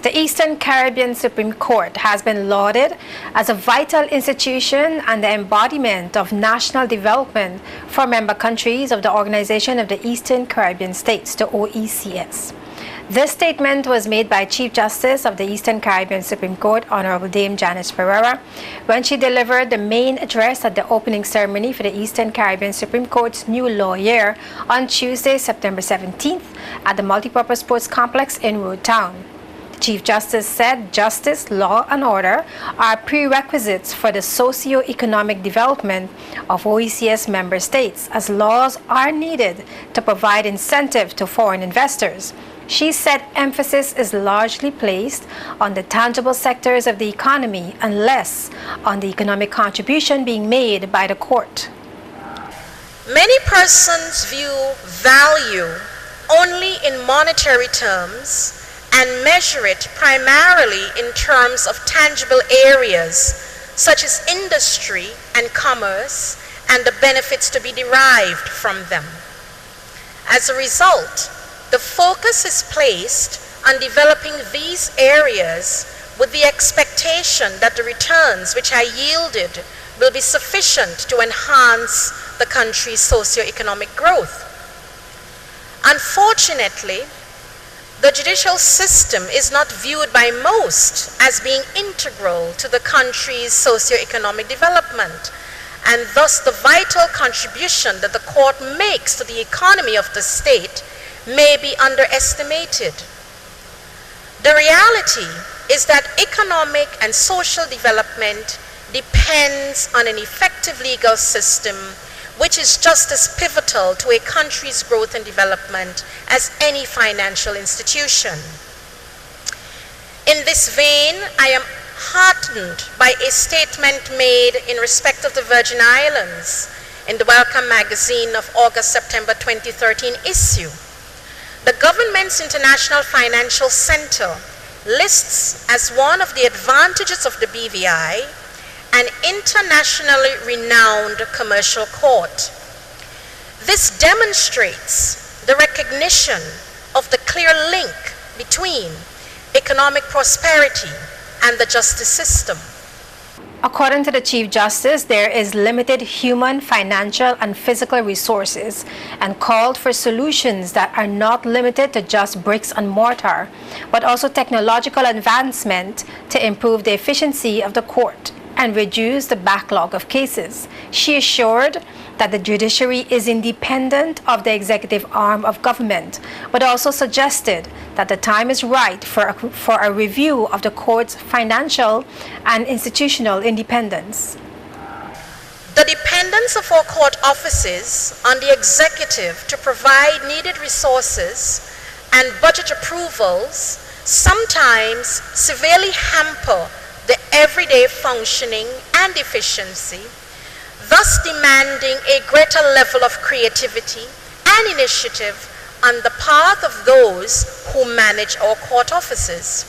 The Eastern Caribbean Supreme Court has been lauded as a vital institution and the embodiment of national development for member countries of the Organization of the Eastern Caribbean States, the OECS. This statement was made by Chief Justice of the Eastern Caribbean Supreme Court, Honorable Dame Janice Pereira, when she delivered the main address at the opening ceremony for the Eastern Caribbean Supreme Court's new law year on Tuesday, September 17th at the Multipurpose Sports Complex in Road Town. Chief Justice said justice, law, and order are prerequisites for the socio-economic development of OECS member states, as laws are needed to provide incentive to foreign investors. She said emphasis is largely placed on the tangible sectors of the economy and less on the economic contribution being made by the court. Many persons view value only in monetary terms and measure it primarily in terms of tangible areas such as industry and commerce and the benefits to be derived from them. As a result, the focus is placed on developing these areas with the expectation that the returns which are yielded will be sufficient to enhance the country's socio-economic growth. Unfortunately, the judicial system is not viewed by most as being integral to the country's socio-economic development, and thus the vital contribution that the court makes to the economy of the state may be underestimated. The reality is that economic and social development depends on an effective legal system which is just as pivotal to a country's growth and development as any financial institution. In this vein, I am heartened by a statement made in respect of the Virgin Islands in the Welcome magazine of August-September 2013 issue. The government's International Financial Center lists as one of the advantages of the BVI an internationally renowned commercial court. This demonstrates the recognition of the clear link between economic prosperity and the justice system. According to the Chief Justice, there is limited human, financial, and physical resources and called for solutions that are not limited to just bricks and mortar, but also technological advancement to improve the efficiency of the court and reduce the backlog of cases. She assured that the judiciary is independent of the executive arm of government, but also suggested that the time is right for a review of the court's financial and institutional independence. The dependence of our court offices on the executive to provide needed resources and budget approvals sometimes severely hamper the everyday functioning and efficiency, thus demanding a greater level of creativity and initiative on the part of those who manage our court offices.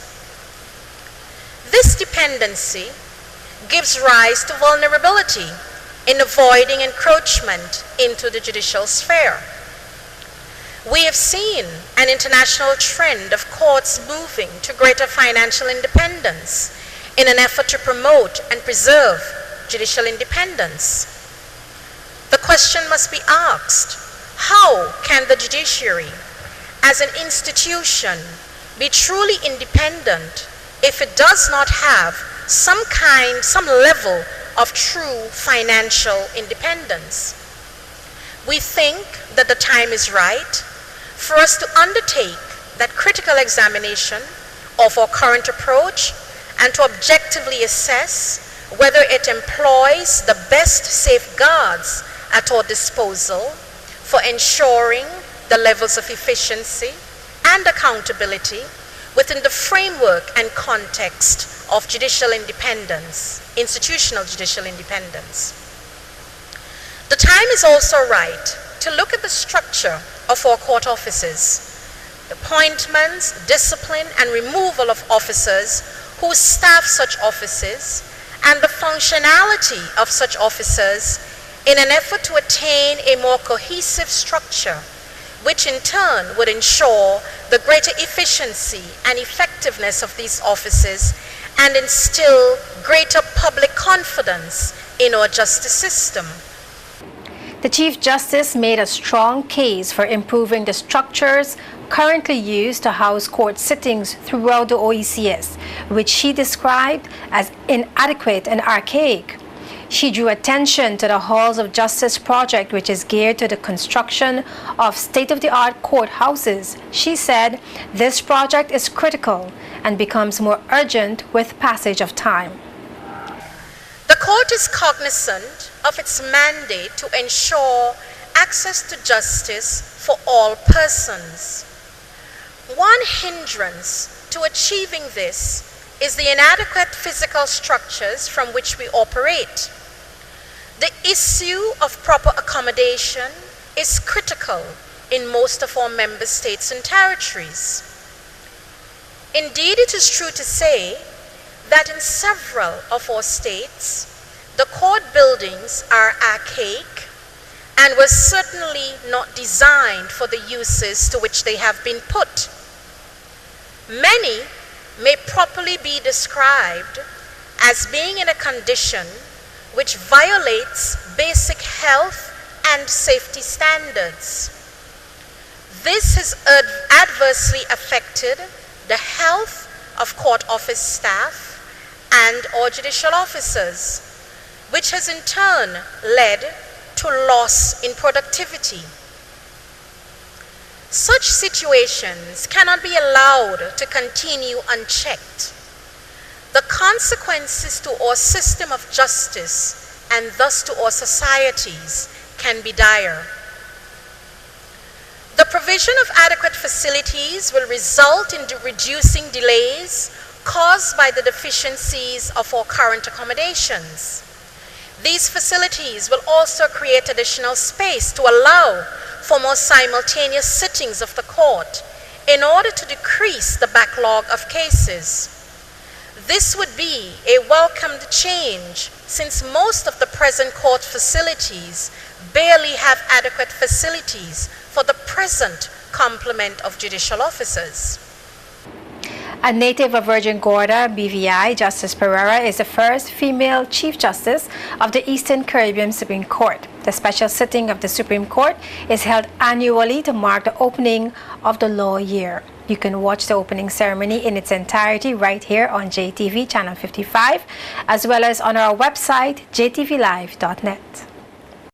This dependency gives rise to vulnerability in avoiding encroachment into the judicial sphere. We have seen an international trend of courts moving to greater financial independence in an effort to promote and preserve judicial independence. The question must be asked, how can the judiciary as an institution be truly independent if it does not have some level of true financial independence? We think that the time is right for us to undertake that critical examination of our current approach and to objectively assess whether it employs the best safeguards at our disposal for ensuring the levels of efficiency and accountability within the framework and context of judicial independence, institutional judicial independence. The time is also right to look at the structure of our court offices, appointments, discipline, and removal of officers who staff such offices, and the functionality of such officers in an effort to attain a more cohesive structure, which in turn would ensure the greater efficiency and effectiveness of these offices and instill greater public confidence in our justice system. The Chief Justice made a strong case for improving the structures currently used to house court sittings throughout the OECS, which she described as inadequate and archaic. She drew attention to the Halls of Justice project, which is geared to the construction of state-of-the-art courthouses. She said this project is critical and becomes more urgent with passage of time. The court is cognizant of its mandate to ensure access to justice for all persons. One hindrance to achieving this is the inadequate physical structures from which we operate. The issue of proper accommodation is critical in most of our member states and territories. Indeed, it is true to say that in several of our states, the court buildings are archaic and were certainly not designed for the uses to which they have been put. Many may properly be described as being in a condition which violates basic health and safety standards. This has adversely affected the health of court office staff and or judicial officers, which has in turn led to loss in productivity. Such situations cannot be allowed to continue unchecked. The consequences to our system of justice and thus to our societies can be dire. The provision of adequate facilities will result in reducing delays caused by the deficiencies of our current accommodations. These facilities will also create additional space to allow for more simultaneous sittings of the court in order to decrease the backlog of cases. This would be a welcomed change since most of the present court facilities barely have adequate facilities for the present complement of judicial officers. A native of Virgin Gorda, BVI, Justice Pereira is the first female Chief Justice of the Eastern Caribbean Supreme Court. The special sitting of the Supreme Court is held annually to mark the opening of the law year. You can watch the opening ceremony in its entirety right here on JTV Channel 55, as well as on our website, jtvlive.net.